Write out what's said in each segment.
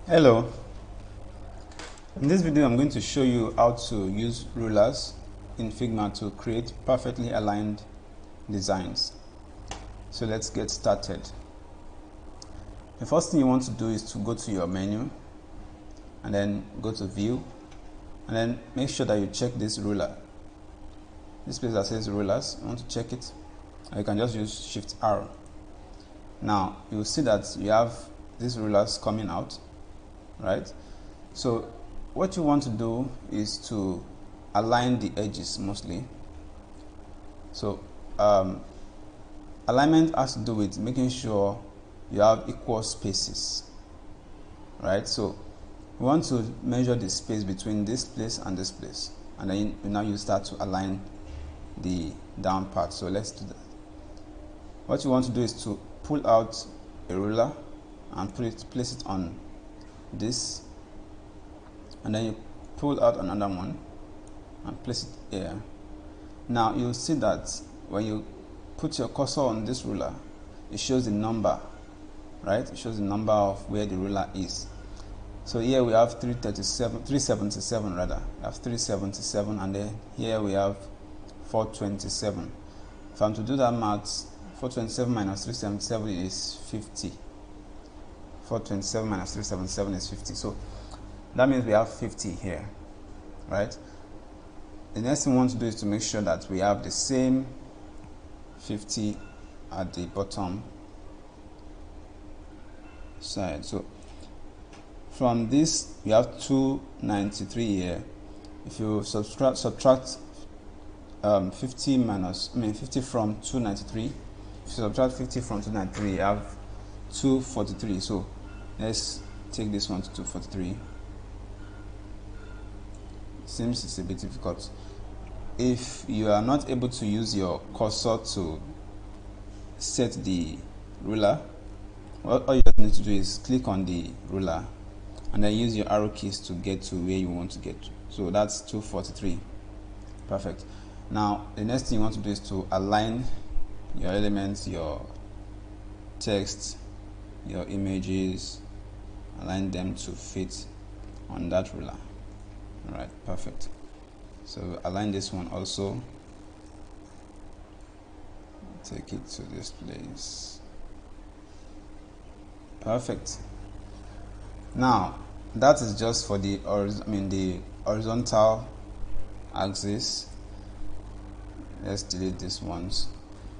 Hello, in this video I'm going to show you how to use rulers in Figma to create perfectly aligned designs. So let's get started. The first thing you want to do is to go to your menu and then go to view and then make sure that you check this ruler. This place that says rulers, you want to check it, or you can just use Shift R. Now you will see that you have these rulers coming out, right? So what you want to do is to align the edges mostly. So alignment has to do with making sure you have equal spaces, right? So we want to measure the space between this place and this place, and then now you start to align the down part. So let's do that. What you want to do is to pull out a ruler and place it on this, and then you pull out another one and place it here. Now you'll see that when you put your cursor on this ruler, it shows the number, right? It shows the number of where the ruler is. So here we have 377 rather. We have 377, and then here we have 427. If I'm to do that math, 427 minus 377 is 50. 427 minus 377 is 50. So that means we have 50 here, right? The next thing we want to do is to make sure that we have the same 50 at the bottom side. So from this we have 293 here. If you subtract 50 from 293, if you subtract 50 from 293, you have 243. So let's take this one to 243. Seems it's a bit difficult. If you are not able to use your cursor to set the ruler, all you just need to do is click on the ruler and then use your arrow keys to get to where you want to get to. So that's 243. Perfect. Now the next thing you want to do is to align your elements, your text, your images, align them to fit on that ruler. Alright, perfect. So align this one also, take it to this place. Perfect. Now that is just for the horizontal axis. Let's delete these ones.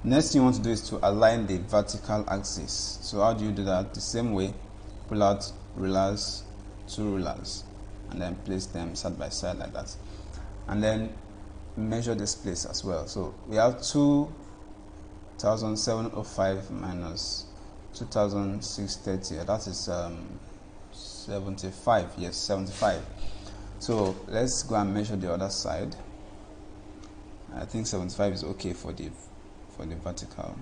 Next thing you want to do is to align the vertical axis. So how do you do that? The same way, pull out rulers, two rulers, and then place them side by side like that, and then measure this place as well. So we have 2705 minus 2630, that is 75. Yes, 75. So let's go and measure the other side. I think 75 is okay for the vertical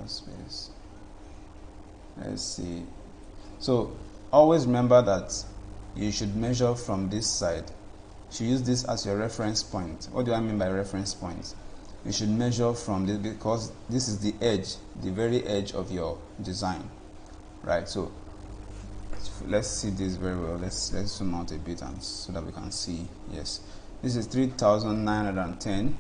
space. Let's see. So always remember that you should measure from this side. You should use this as your reference point. What do I mean by reference point? You should measure from this because this is the edge, the very edge of your design, right? So let's see this very well. Let's zoom out a bit and so that we can see. Yes, this is 3910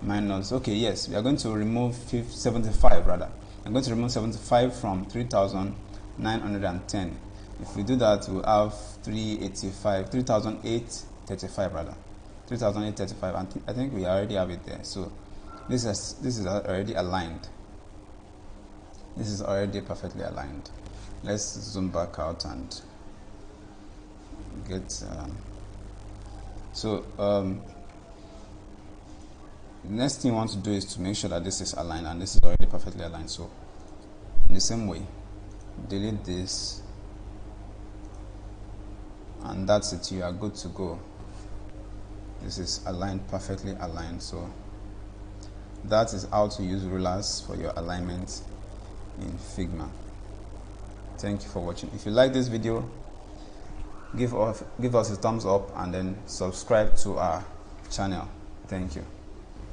minus. Okay, yes, we are going to remove 75 rather. I'm going to remove 75 from 3910. If we do that, we'll have 3835 rather, 3835, and I think we already have it there. So this is already aligned. This is already perfectly aligned. Let's zoom back out and get the next thing you want to do is to make sure that this is aligned, and this is already perfectly aligned. So in the same way, delete this, and that's it. You are good to go. This is aligned, perfectly aligned. So that is how to use rulers for your alignment in Figma. Thank you for watching. If you like this video, give us a thumbs up and then subscribe to our channel. Thank you.